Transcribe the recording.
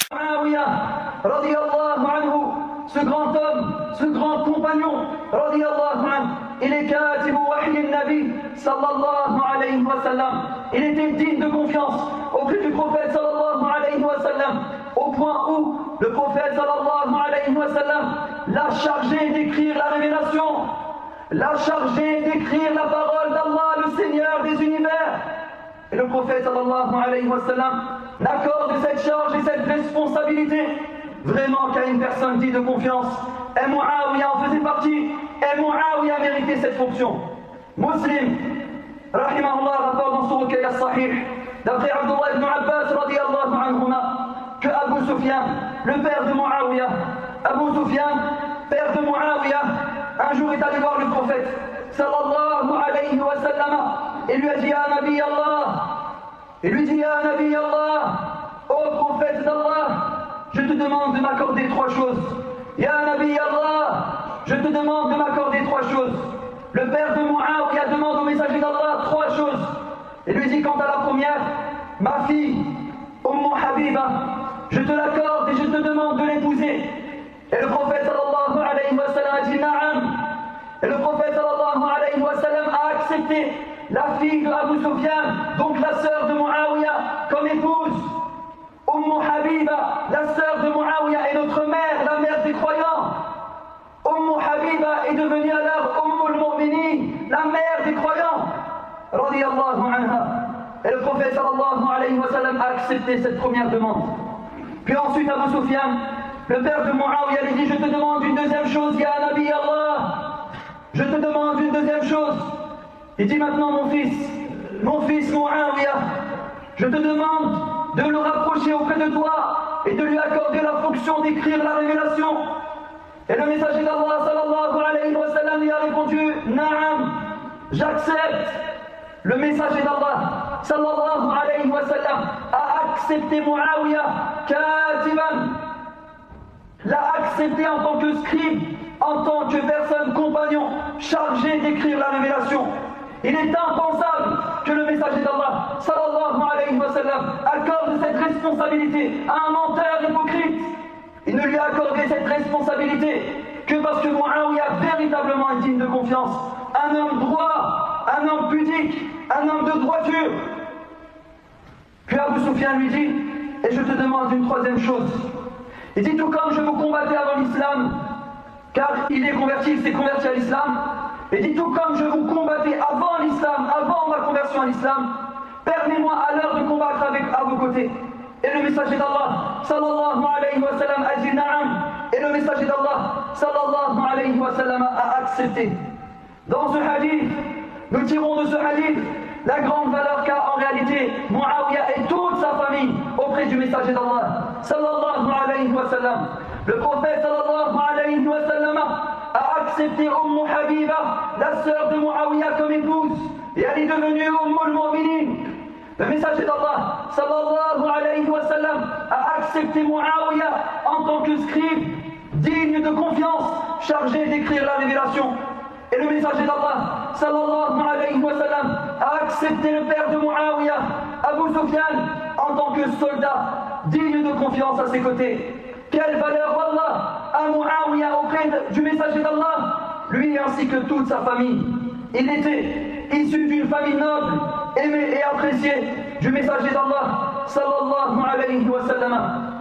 Muawiyah, radiyallahu anhu, ce grand homme, ce grand compagnon, radiyallahu anhu, il est katibu wahyi nabi sallallahu alayhi wa sallam. Il était digne de confiance auprès du prophète sallallahu alayhi wa sallam, au point où le prophète sallallahu alayhi wa sallam l'a chargé d'écrire la révélation, l'a chargé d'écrire la parole d'Allah, le Seigneur des univers. Et le prophète sallallahu alayhi wa sallam n'accorde cette charge et cette responsabilité vraiment qu'à une personne digne de confiance. Et Muawiyah en faisait partie, et Muawiyah méritait cette fonction. Muslim, rahimahullah, rapporte dans son recueil as-Sahih, d'après Abdullah ibn Abbas, radiyallahu anhuma, que Abu Sufyan, le père de Muawiyah, Abu Sufyan, père de Muawiyah, un jour est allé voir le prophète, sallallahu alayhi wa sallam, et lui a dit, Ya Nabi Allah, il lui dit, Ya Nabi Allah, ô prophète d'Allah, je te demande de m'accorder trois choses. Ya Nabi Allah, je te demande de m'accorder trois choses. Le père de Muawiyah demande au messager d'Allah trois choses. Il lui dit, quant à la première, ma fille, Habiba, je te l'accorde et je te demande de l'épouser. Et le prophète sallallahu alayhi wa sallam a dit, Na'am. Et le prophète sallallahu alayhi wa sallam a accepté la fille de Abu Sufyan, donc la sœur de Muawiyah, comme épouse. Habiba, la sœur de Muawiyah, est notre mère, la mère des croyants. Habiba est devenue alors al-Mu'minin, la mère des croyants. Radiyallahu anha. Et le prophète sallallahu alayhi wa sallam a accepté cette première demande. Puis ensuite Abu Sufyan, le père de Muawiyah, lui dit, je te demande une deuxième chose, Ya Nabi Allah. Je te demande une deuxième chose. Il dit maintenant, mon fils Muawiyah, je te demande de le rapprocher auprès de toi et de lui accorder la fonction d'écrire la révélation. Et le messager d'Allah sallallahu alayhi wa sallam lui a répondu, Na'am, j'accepte. Le messager d'Allah sallallahu alayhi wa sallam a accepté Muawiyah katiban, l'a accepté en tant que scribe, en tant que personne compagnon chargée d'écrire la révélation. Il est impensable que le messager d'Allah sallallahu alayhi wa sallam accorde cette responsabilité à un menteur hypocrite. Il ne lui a accordé cette responsabilité que parce que Muawiyah véritablement est digne de confiance, un homme droit, un homme pudique, un homme de droiture. Puis Abu Sufyan lui dit, et je te demande une troisième chose. Il dit, tout comme je vous combattais avant l'islam, car il est converti, il s'est converti à l'islam, et dit, tout comme je vous combattais avant l'islam, avant ma conversion à l'islam, permets-moi à l'heure de combattre à vos côtés. Et le messager d'Allah sallallahu alayhi wa sallam a dit na'am. Et le messager d'Allah sallallahu alayhi wa sallam a accepté. Dans ce hadith, nous tirons de ce hadith la grande valeur qu'a en réalité Muawiyah et toute sa famille auprès du messager d'Allah sallallahu alayhi wa sallam. Le prophète sallallahu alayhi wa sallam a accepté Habiba, la sœur de Muawiyah, comme épouse, et elle est devenue al-Mu'minin. Le messager d'Allah sallallahu alayhi wa sallam a accepté Muawiyah en tant que scribe, digne de confiance, chargé d'écrire la révélation. Et le messager d'Allah sallallahu alayhi wa sallam a accepté le père de Muawiyah, Abu Sufyan, en tant que soldat, digne de confiance à ses côtés. Quelle valeur Allah à Muawiyah auprès du messager d'Allah, lui ainsi que toute sa famille. Il était issu d'une famille noble, aimée et appréciée du messager d'Allah sallallahu alayhi wa sallam.